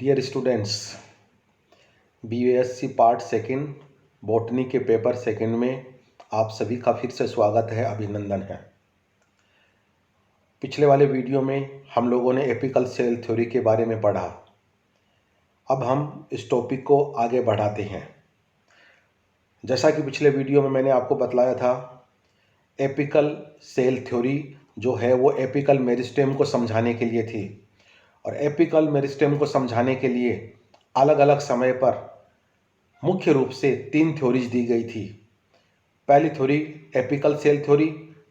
Dear students, BSc part second botany के paper second में आप सभी का फिर से स्वागत है, अभिनंदन है। पिछले वाले वीडियो में हम लोगों ने एपिकल सेल थ्योरी के बारे में पढ़ा। अब हम इस टॉपिक को आगे बढ़ाते हैं। जैसा कि पिछले वीडियो में मैंने आपको बतलाया था, एपिकल सेल थ्योरी जो है वो एपिकल मेरिस्टेम को समझाने के लिए थी, और एपिकल मेरिस्टेम को समझाने के लिए अलग अलग समय पर मुख्य रूप से 3 थ्योरीज दी गई थी। पहली थ्योरी एपिकल सेल थ्योरी,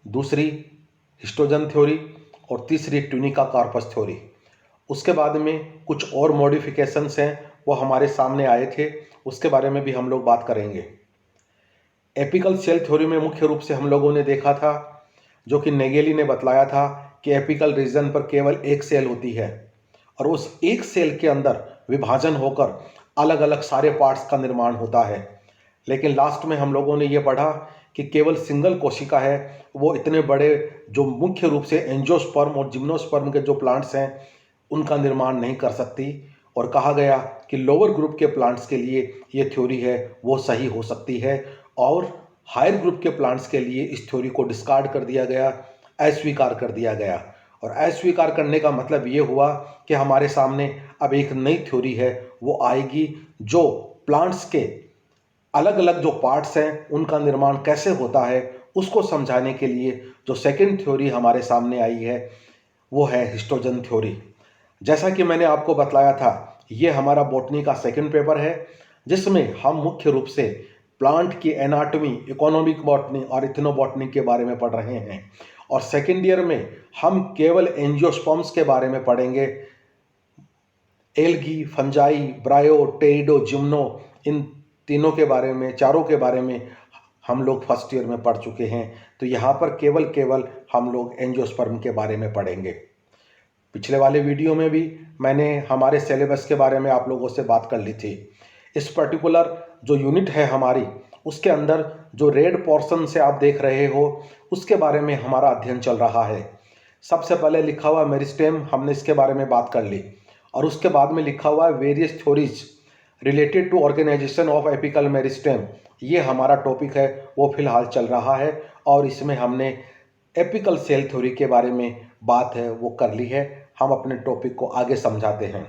दूसरी हिस्टोजन थ्योरी और तीसरी ट्यूनिका कार्पस थ्योरी। उसके बाद में कुछ और मॉडिफिकेशंस हैं, वो हमारे सामने आए थे, उसके बारे में भी हम लोग बात करेंगे। एपिकल सेल थ्योरी में मुख्य रूप से हम लोगों ने देखा था, जो कि नेगेली ने बतलाया था कि एपिकल रीजन पर केवल एक सेल होती है और उस एक सेल के अंदर विभाजन होकर अलग अलग सारे पार्ट्स का निर्माण होता है। लेकिन लास्ट में हम लोगों ने ये पढ़ा कि केवल सिंगल कोशिका है, वो इतने बड़े जो मुख्य रूप से एंजियोस्पर्म और जिम्नोस्पर्म के जो प्लांट्स हैं उनका निर्माण नहीं कर सकती, और कहा गया कि लोअर ग्रुप के प्लांट्स के लिए ये थ्योरी है वो सही हो सकती है, और हायर ग्रुप के प्लांट्स के लिए इस थ्योरी को डिस्कार्ड कर दिया गया, अस्वीकार कर दिया गया। और अस्वीकार करने का मतलब ये हुआ कि हमारे सामने अब एक नई थ्योरी है वो आएगी, जो प्लांट्स के अलग अलग जो पार्ट्स हैं उनका निर्माण कैसे होता है उसको समझाने के लिए जो सेकंड थ्योरी हमारे सामने आई है वो है हिस्टोजन थ्योरी। जैसा कि मैंने आपको बतलाया था, ये हमारा बॉटनी का सेकंड पेपर है, जिसमें हम मुख्य रूप से प्लांट की एनाटॉमी, इकोनॉमिक बॉटनी और इथनोबॉटनी के बारे में पढ़ रहे हैं। और सेकेंड ईयर में हम केवल एंजियोस्पर्म्स के बारे में पढ़ेंगे। एल्गी, फंजाई, ब्रायो, टेरिडो, जिम्नो, इन तीनों के बारे में, चारों के बारे में हम लोग फर्स्ट ईयर में पढ़ चुके हैं। तो यहाँ पर केवल हम लोग एंजियोस्पर्म के बारे में पढ़ेंगे। पिछले वाले वीडियो में भी मैंने हमारे सिलेबस के बारे में आप लोगों से बात कर ली थी। इस पर्टिकुलर जो यूनिट है हमारी, उसके अंदर जो रेड पोर्शन से आप देख रहे हो उसके बारे में हमारा अध्ययन चल रहा है। सबसे पहले लिखा हुआ मेरिस्टेम, हमने इसके बारे में बात कर ली, और उसके बाद में लिखा हुआ various theories related to organisation of apical meristem. ये हमारा टॉपिक है, वो फिलहाल चल रहा है, और इसमें हमने एपिकल सेल थ्योरी के बारे में बात है वो कर ली है। हम अपने टॉपिक को आगे समझाते हैं।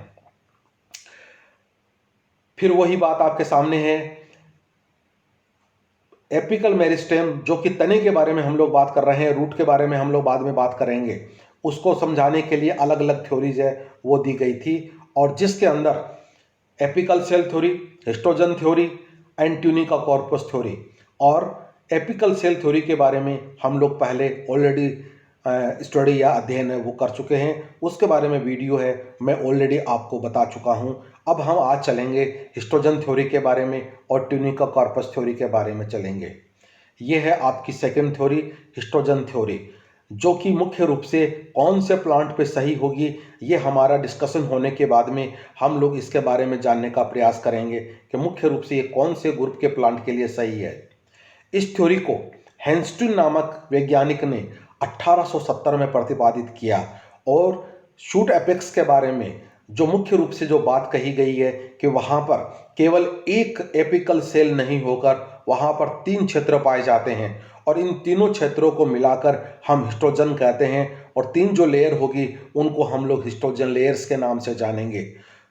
फिर वही बात आपके सामने है, एपिकल मेरिस्टेम जो कि तने के बारे में हम लोग बात कर रहे हैं, रूट के बारे में हम लोग बाद में बात करेंगे, उसको समझाने के लिए अलग अलग थ्योरीज है वो दी गई थी, और जिसके अंदर apical cell theory, histogen theory and tunica corpus theory और एपिकल सेल थ्योरी के बारे में हम लोग पहले ऑलरेडी स्टडी या अध्ययन है वो कर चुके हैं। उसके बारे में वीडियो है, मैं ऑलरेडी आपको बता चुका हूं। अब हम आज चलेंगे हिस्टोजन थ्योरी के बारे में और ट्यूनिका कॉर्पस थ्योरी के बारे में चलेंगे। ये है आपकी सेकंड थ्योरी, हिस्टोजन थ्योरी, जो कि मुख्य रूप से कौन से प्लांट पे सही होगी, ये हमारा डिस्कशन होने के बाद में हम लोग इसके बारे में जानने का प्रयास करेंगे कि मुख्य रूप से ये कौन से ग्रुप के प्लांट के लिए सही है। इस थ्योरी को हेंस्टिन नामक वैज्ञानिक ने 1870 में प्रतिपादित किया, और शूट एपेक्स के बारे में जो मुख्य रूप से जो बात कही गई है कि वहाँ पर केवल एक एपिकल सेल नहीं होकर वहाँ पर 3 क्षेत्र पाए जाते हैं, और इन तीनों क्षेत्रों को मिलाकर हम हिस्टोजन कहते हैं, और 3 जो लेयर होगी उनको हम लोग हिस्टोजन लेयर्स के नाम से जानेंगे।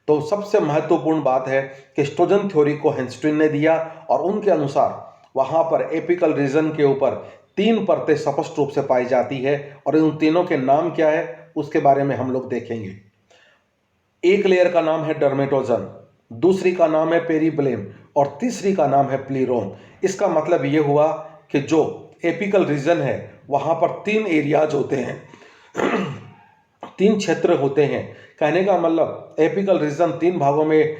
तो सबसे महत्वपूर्ण बात है कि हिस्टोजन थ्योरी को हेंस्टिन ने दिया, और उनके अनुसार वहाँ पर एपिकल रीजन के ऊपर 3 परतें स्पष्ट रूप से पाई जाती है, और इन तीनों के नाम क्या है उसके बारे में हम लोग देखेंगे। एक लेयर का नाम है डर्मेटोजन, दूसरी का नाम है पेरिब्लेम, और तीसरी का नाम है प्लीरोम। इसका मतलब ये हुआ कि जो एपिकल रीजन है वहाँ पर 3 एरियाज होते हैं, 3 क्षेत्र होते हैं। कहने का मतलब एपिकल रीजन 3 भागों में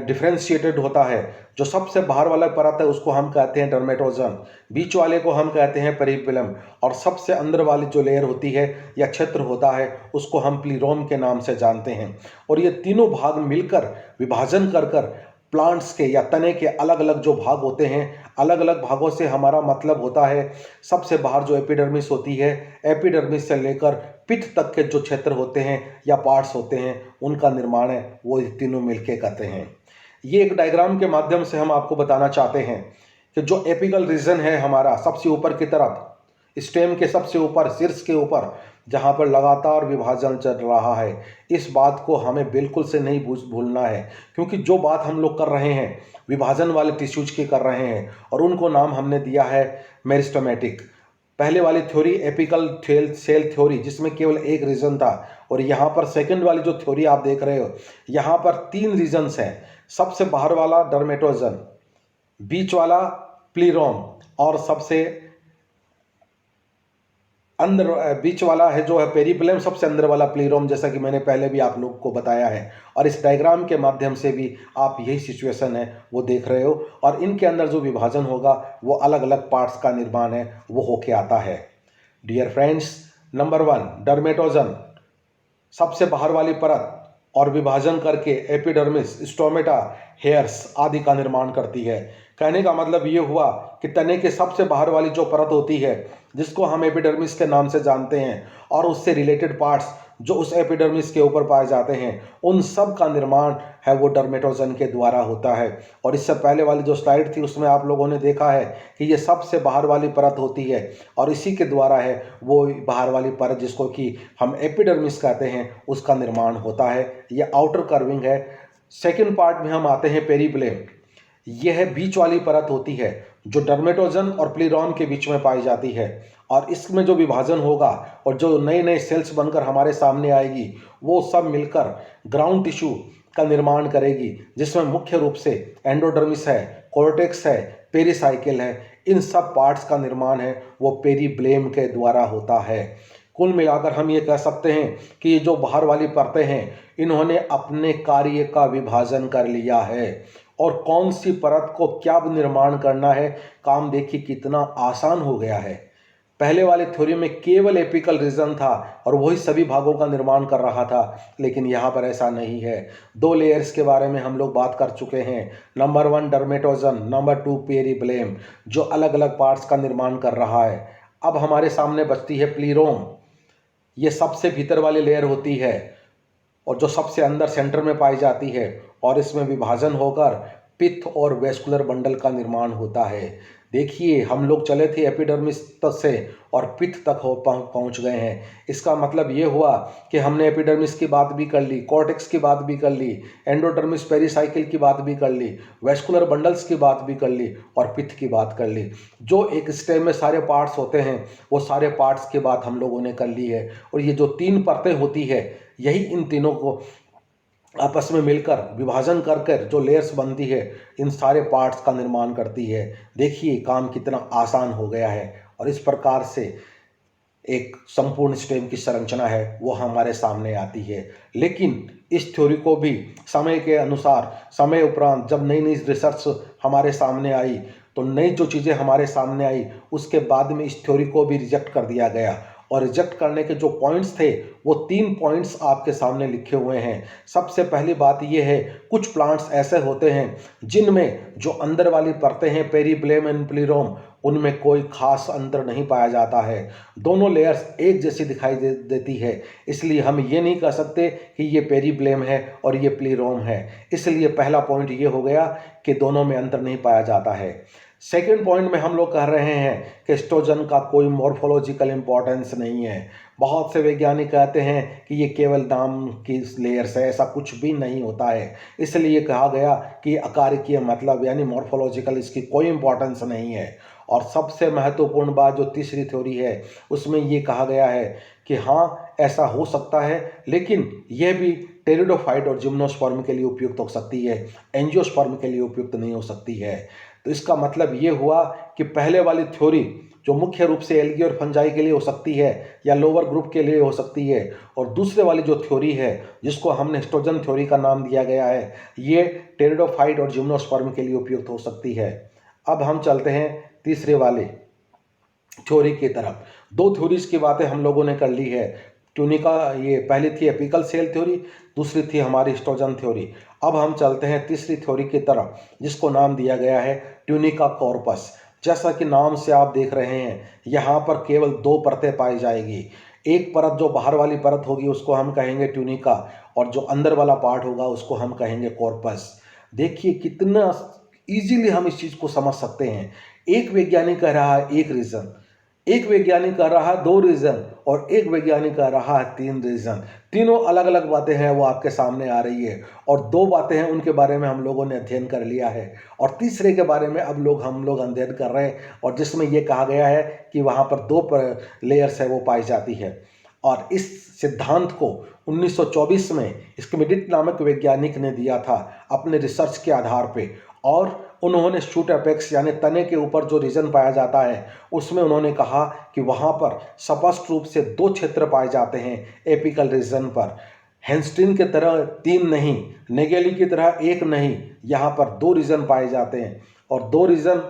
डिफ्रेंशिएटेड होता है। जो सबसे बाहर वाला परत है उसको हम कहते हैं डर्मेटोजन, बीच वाले को हम कहते हैं पेरिब्लेम, और सबसे अंदर वाली जो लेयर होती है या क्षेत्र होता है उसको हम प्लीरोम के नाम से जानते हैं। और ये तीनों भाग मिलकर विभाजन कर कर प्लांट्स के या तने के अलग अलग जो भाग होते हैं, अलग अलग भागों से हमारा मतलब होता है सबसे बाहर जो एपिडर्मिस होती है, एपिडर्मिस से लेकर पित्त तक के जो क्षेत्र होते हैं या पार्ट्स होते हैं, उनका निर्माण है वो तीनों मिलके करते हैं। ये एक डायग्राम के माध्यम से हम आपको बताना चाहते हैं कि जो एपिकल रीजन है हमारा सबसे ऊपर की तरफ, स्टेम के सबसे ऊपर, शीर्ष के ऊपर, जहाँ पर लगातार विभाजन चल रहा है, इस बात को हमें बिल्कुल से नहीं भूलना है, क्योंकि जो बात हम लोग कर रहे हैं विभाजन वाले टिश्यूज की कर रहे हैं, और उनको नाम हमने दिया है मेरिस्टेमेटिक। पहले वाली थ्योरी एपिकल सेल थ्योरी, जिसमें केवल एक रीजन था, और यहाँ पर सेकंड वाली जो थ्योरी आप देख रहे हो, यहाँ पर 3 रीजन्स हैं। सबसे बाहर वाला डर्मेटोजन, बीच वाला प्लीरोम, और सबसे अंदर बीच वाला है जो है पेरिप्लेम, सबसे अंदर वाला प्लीरोम, जैसा कि मैंने पहले भी आप लोग को बताया है। और इस डायग्राम के माध्यम से भी आप यही सिचुएशन है वो देख रहे हो, और इनके अंदर जो विभाजन होगा वो अलग अलग पार्ट्स का निर्माण है वो होके आता है। डियर फ्रेंड्स, नंबर 1 डर्मेटोजन, सबसे बाहर वाली परत, और विभाजन करके एपिडर्मिस, स्टोमेटा, हेयर्स आदि का निर्माण करती है। कहने का मतलब ये हुआ कि तने के सबसे बाहर वाली जो परत होती है, जिसको हम एपिडर्मिस के नाम से जानते हैं, और उससे रिलेटेड पार्ट्स जो उस एपिडर्मिस के ऊपर पाए जाते हैं, उन सब का निर्माण है वो डर्मेटोजन के द्वारा होता है। और इससे पहले वाली जो स्लाइड थी उसमें आप लोगों ने देखा है कि ये सबसे बाहर वाली परत होती है, और इसी के द्वारा है वो बाहर वाली परत जिसको कि हम एपिडर्मिस कहते हैं, उसका निर्माण होता है। ये आउटर कर्विंग है। सेकेंड पार्ट में हम आते हैं पेरिप्लेम। यह बीच वाली परत होती है जो डर्मेटोजन और प्लीरोम के बीच में पाई जाती है, और इसमें जो विभाजन होगा और जो नए नए सेल्स बनकर हमारे सामने आएगी, वो सब मिलकर ग्राउंड टिश्यू का निर्माण करेगी, जिसमें मुख्य रूप से एंडोडर्मिस है, कॉर्टेक्स है, पेरिसाइकिल है। इन सब पार्ट्स का निर्माण है वो पेरिप्लेम के द्वारा होता है। कुल मिलाकर हम ये कह सकते हैं कि ये जो बाहर वाली परतें हैं, इन्होंने अपने कार्य का विभाजन कर लिया है, और कौन सी परत को क्या निर्माण करना है, काम देखिए कितना आसान हो गया है। पहले वाले थ्योरी में केवल एपिकल रीजन था और वही सभी भागों का निर्माण कर रहा था, लेकिन यहाँ पर ऐसा नहीं है। 2 लेयर्स के बारे में हम लोग बात कर चुके हैं। नंबर 1 डर्मेटोजन, नंबर 2 पेरिप्लेम, जो अलग अलग पार्ट्स का निर्माण कर रहा है। अब हमारे सामने बचती है प्लीरोम। ये सबसे भीतर वाली लेयर होती है और जो सबसे अंदर सेंटर में पाई जाती है, और इसमें विभाजन होकर पित्त और वेस्कुलर बंडल का निर्माण होता है। देखिए, हम लोग चले थे एपिडर्मिस तक से और पित्त तक पहुंच गए हैं। इसका मतलब ये हुआ कि हमने एपिडर्मिस की बात भी कर ली, कॉर्टेक्स की बात भी कर ली, एंडोडर्मिस पेरिसाइकिल की बात भी कर ली, वेस्कुलर बंडल्स की बात भी कर ली, और पित्त की बात कर ली। जो एक स्टेम में सारे पार्ट्स होते हैं, वो सारे पार्ट्स की बात हम लोगों ने कर ली है। और ये जो 3 परतें होती है, यही इन तीनों को आपस में मिलकर विभाजन कर कर जो लेयर्स बनती है, इन सारे पार्ट्स का निर्माण करती है। देखिए काम कितना आसान हो गया है, और इस प्रकार से एक संपूर्ण स्टेम की संरचना है वो हमारे सामने आती है। लेकिन इस थ्योरी को भी समय के अनुसार, समय उपरांत जब नई नई रिसर्च हमारे सामने आई, तो नई जो चीज़ें हमारे सामने आई, उसके बाद में इस थ्योरी को भी रिजेक्ट कर दिया गया। और रिजेक्ट करने के जो पॉइंट्स थे, वो 3 पॉइंट्स आपके सामने लिखे हुए हैं। सबसे पहली बात ये है, कुछ प्लांट्स ऐसे होते हैं जिनमें जो अंदर वाली परतें हैं पेरिप्लेम एंड प्लीरोम, उनमें कोई खास अंतर नहीं पाया जाता है। दोनों लेयर्स एक जैसी दिखाई देती है, इसलिए हम ये नहीं कह सकते कि ये पेरिप्लेम है और ये प्लीरोम है। इसलिए पहला पॉइंट ये हो गया कि दोनों में अंतर नहीं पाया जाता है। सेकेंड पॉइंट में हम लोग कह रहे हैं कि एस्ट्रोजन का कोई मॉर्फोलॉजिकल इंपॉर्टेंस नहीं है। बहुत से वैज्ञानिक कहते हैं कि ये केवल नाम की लेयर्स है, ऐसा कुछ भी नहीं होता है। इसलिए कहा गया कि आकारिकीय मतलब यानी मॉर्फोलॉजिकल इसकी कोई इंपॉर्टेंस नहीं है। और सबसे महत्वपूर्ण बात जो तीसरी थ्योरी है, उसमें ये कहा गया है कि हाँ ऐसा हो सकता है, लेकिन यह भी टेरिडोफाइट और जिम्नोस्पर्म के लिए उपयुक्त हो सकती है, एंजियोस्पर्म के लिए उपयुक्त नहीं हो सकती है। तो इसका मतलब ये हुआ कि पहले वाली थ्योरी जो मुख्य रूप से एल्गी और फंजाई के लिए हो सकती है या लोअर ग्रुप के लिए हो सकती है, और दूसरे वाली जो थ्योरी है जिसको हमने एस्ट्रोजन थ्योरी का नाम दिया गया है, ये टेरिडोफाइट और जिम्नोस्पर्म के लिए उपयुक्त हो सकती है। अब हम चलते हैं तीसरे वाले थ्योरी की तरफ। 2 थ्योरीज की बातें हम लोगों ने कर ली है। ट्यूनिका, ये पहली थी एपिकल सेल थ्योरी, दूसरी थी हमारी हिस्टोजन थ्योरी। अब हम चलते हैं तीसरी थ्योरी की तरफ, जिसको नाम दिया गया है ट्यूनिका कॉर्पस। जैसा कि नाम से आप देख रहे हैं, यहाँ पर केवल दो परतें पाई जाएगी। एक परत जो बाहर वाली परत होगी उसको हम कहेंगे ट्यूनिका, और जो अंदर वाला पार्ट होगा उसको हम कहेंगे कॉर्पस। देखिए कितना इजीली हम इस चीज़ को समझ सकते हैं। एक वैज्ञानिक कह रहा है एक रीज़न, एक वैज्ञानिक कह रहा है दो रीज़न, और एक वैज्ञानिक कह रहा है तीन रीज़न। तीनों अलग अलग बातें हैं वो आपके सामने आ रही है, और दो बातें हैं उनके बारे में हम लोगों ने अध्ययन कर लिया है, और तीसरे के बारे में अब हम लोग अध्ययन कर रहे हैं, और जिसमें ये कहा गया है कि वहाँ पर दो लेयर्स है वो पाई जाती है। और इस सिद्धांत को 1924 में स्किमिडिट नामक वैज्ञानिक ने दिया था अपने रिसर्च के आधार पे, और उन्होंने शूट अपेक्स यानी तने के ऊपर जो रीजन पाया जाता है उसमें उन्होंने कहा कि वहाँ पर स्पष्ट रूप से दो क्षेत्र पाए जाते हैं एपिकल रीजन पर। हैंस्टीन की तरह तीन नहीं, नेगेली की तरह एक नहीं, यहाँ पर दो रीजन पाए जाते हैं। और दो रीजन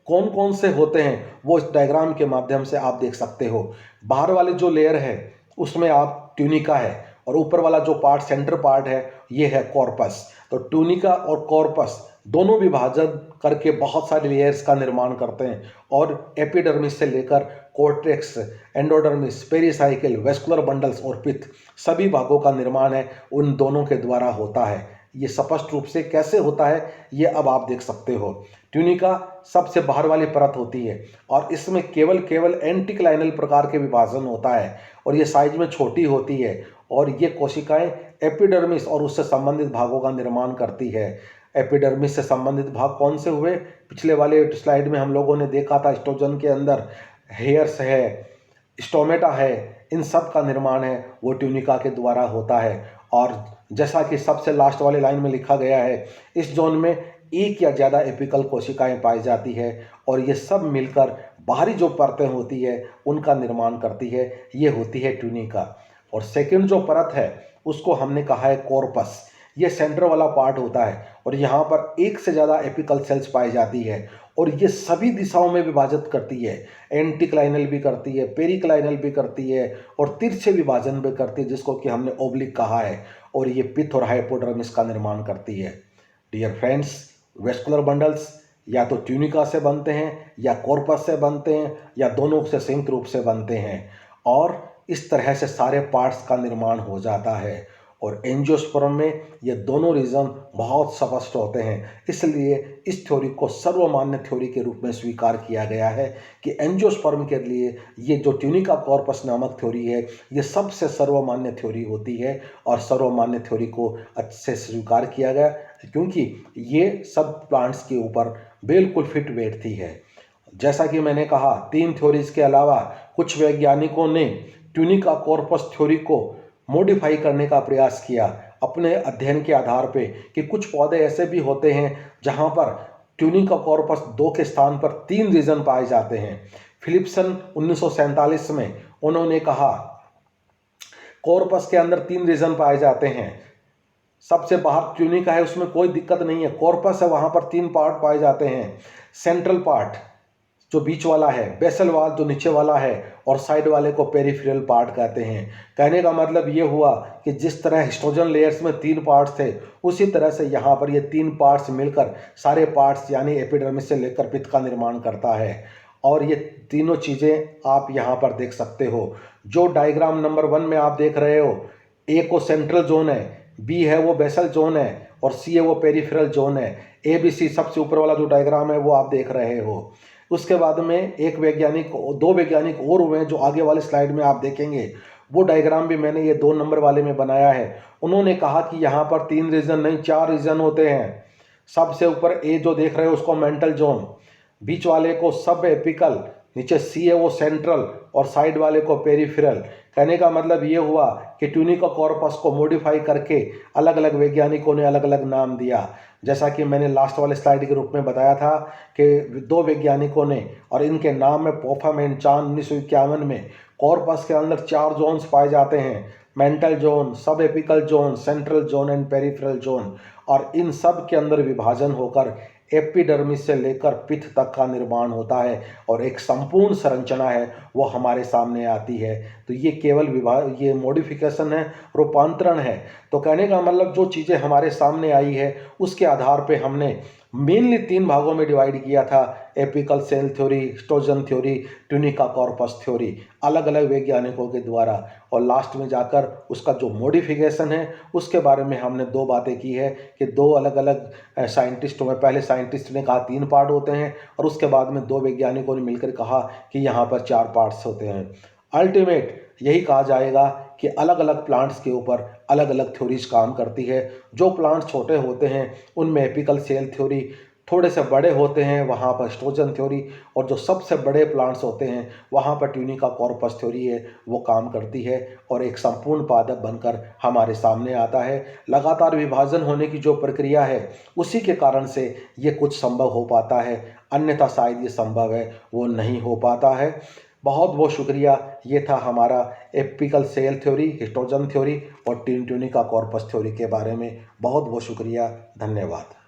कौन कौन से होते हैं वो इस डायग्राम के माध्यम से आप देख सकते हो। बाहर वाली जो लेयर है उसमें आप ट्यूनिका है, और ऊपर वाला जो पार्ट सेंटर पार्ट है ये है कॉर्पस। तो ट्यूनिका और कॉर्पस दोनों विभाजन करके बहुत सारे लेयर्स का निर्माण करते हैं, और एपिडर्मिस से लेकर cortex, endodermis, pericycle, vascular bundles और पित्त सभी भागों का निर्माण है उन दोनों के द्वारा होता है। ये स्पष्ट रूप से कैसे होता है ये अब आप देख सकते हो। ट्यूनिका सबसे बाहर वाली परत होती है, और इसमें केवल एंटीक्लाइनल प्रकार के विभाजन होता है, और ये साइज में छोटी होती है, और ये कोशिकाएं एपिडर्मिस और उससे संबंधित भागों का निर्माण करती है। एपिडर्मिस से संबंधित भाग कौन से हुए, पिछले वाले स्लाइड में हम लोगों ने देखा था, स्टोजन के अंदर हेयर्स है, स्टोमेटा है, इन सब का निर्माण है वो ट्यूनिका के द्वारा होता है। और जैसा कि सबसे लास्ट वाले लाइन में लिखा गया है, इस जोन में एक या ज़्यादा एपिकल कोशिकाएं पाई जाती है, और ये सब मिलकर बाहरी जो परतें होती है उनका निर्माण करती है, ये होती है ट्यूनिका। और सेकंड जो परत है उसको हमने कहा है कॉर्पस। ये सेंटर वाला पार्ट होता है, और यहाँ पर एक से ज़्यादा एपिकल सेल्स पाई जाती है, और ये सभी दिशाओं में विभाजित करती है। एंटीक्लाइनल भी करती है, पेरिक्लाइनल भी करती है, और तिरछे विभाजन भी करती है जिसको कि हमने ओब्लिक कहा है, और ये पित्त और हाइपोडर्मिस का निर्माण करती है। डियर फ्रेंड्स, वेस्कुलर बंडल्स या तो ट्यूनिका से बनते हैं या कॉर्पस से बनते हैं या दोनों से संयुक्त रूप से बनते हैं, और इस तरह से सारे पार्ट्स का निर्माण हो जाता है। और एंजियोस्पर्म में ये दोनों रीजन बहुत स्पष्ट होते हैं, इसलिए इस थ्योरी को सर्वमान्य थ्योरी के रूप में स्वीकार किया गया है कि एंजियोस्पर्म के लिए ये जो ट्यूनिका कॉर्पस नामक थ्योरी है ये सबसे सर्वमान्य थ्योरी होती है, और सर्वमान्य थ्योरी को अच्छे से स्वीकार किया गया क्योंकि ये सब प्लांट्स के ऊपर बिल्कुल फिट बैठती है। जैसा कि मैंने कहा, तीन थ्योरीज के अलावा कुछ वैज्ञानिकों ने ट्यूनिका कॉर्पस थ्योरी को मॉडिफाई करने का प्रयास किया अपने अध्ययन के आधार पे कि कुछ पौधे ऐसे भी होते हैं जहां पर ट्यूनिका कॉर्पस दो के स्थान पर तीन रीजन पाए जाते हैं। फिलिप्सन 1947 में उन्होंने कहा कॉर्पस के अंदर तीन रीजन पाए जाते हैं, सबसे बाहर ट्यूनिका है उसमें कोई दिक्कत नहीं है, कॉर्पस है वहां पर तीन पार्ट पाए जाते हैं, सेंट्रल पार्ट जो बीच वाला है, बेसल वाल जो नीचे वाला है, और साइड वाले को पेरिफेरल पार्ट कहते हैं। कहने का मतलब ये हुआ कि जिस तरह हिस्टोजन लेयर्स में तीन पार्ट्स थे उसी तरह से यहाँ पर ये तीन पार्ट्स मिलकर सारे पार्ट्स यानी एपिडर्मिस से लेकर पित्त का निर्माण करता है। और ये तीनों चीज़ें आप यहाँ पर देख सकते हो। जो डायग्राम नंबर 1 में आप देख रहे हो, ए को सेंट्रल जोन है, बी है वो बेसल जोन है, और सी है वो पेरिफेरल जोन है। ए बी सी सबसे ऊपर वाला जो डायग्राम है वो आप देख रहे हो। उसके बाद में एक वैज्ञानिक, दो वैज्ञानिक और हुए हैं जो आगे वाले स्लाइड में आप देखेंगे, वो डायग्राम भी मैंने ये 2 नंबर वाले में बनाया है। उन्होंने कहा कि यहाँ पर 3 रीजन नहीं 4 रीजन होते हैं। सबसे ऊपर ए जो देख रहे हो उसको मेंटल जोन, बीच वाले को सब एपिकल, नीचे सी है वो सेंट्रल, और साइड वाले को पेरिफेरल। कहने का मतलब ये हुआ कि ट्यूनिका कॉर्पस को मॉडिफाई करके अलग अलग वैज्ञानिकों ने अलग अलग नाम दिया। जैसा कि मैंने लास्ट वाले स्लाइड के रूप में बताया था कि 2 वैज्ञानिकों ने, और इनके नाम में पोफम एंड चान 1951 में, कॉर्पस के अंदर 4 जोन्स पाए जाते हैं, मेंटल जोन, सब apical zone, central zone and peripheral zone, और इन सब के अंदर विभाजन होकर एपिडर्मिस से लेकर पित्त तक का निर्माण होता है और एक संपूर्ण संरचना है वो हमारे सामने आती है। तो ये केवल ये मॉडिफिकेशन है, रूपांतरण है। तो कहने का मतलब जो चीज़ें हमारे सामने आई है उसके आधार पे हमने मेनली 3 भागों में डिवाइड किया था, apical cell theory, histogen theory, tunica corpus theory, अलग अलग वैज्ञानिकों के द्वारा। और लास्ट में जाकर उसका जो मॉडिफिकेशन है उसके बारे में हमने 2 बातें की है कि 2 अलग अलग साइंटिस्टों में, पहले साइंटिस्ट ने कहा 3 पार्ट होते हैं और उसके बाद में 2 वैज्ञानिकों ने मिलकर कहा कि यहाँ पर 4 पार्ट्स होते हैं। अल्टीमेट यही कहा जाएगा कि अलग अलग प्लांट्स के ऊपर अलग अलग थ्योरीज काम करती है। जो प्लांट छोटे होते हैं उनमें एपिकल सेल थ्योरी, थोड़े से बड़े होते हैं वहाँ पर हिस्टोजन थ्योरी, और जो सबसे बड़े प्लांट्स होते हैं वहाँ पर ट्यूनिका कॉर्पस थ्योरी है वो काम करती है और एक संपूर्ण पादप बनकर हमारे सामने आता है। लगातार विभाजन होने की जो प्रक्रिया है उसी के कारण से ये कुछ संभव हो पाता है, अन्यथा शायद ये संभव है वो नहीं हो पाता है। बहुत बहुत शुक्रिया। ये था हमारा apical cell theory, histogen theory और ट्यूनिका कॉर्पस थ्योरी के बारे में। बहुत बहुत शुक्रिया, धन्यवाद।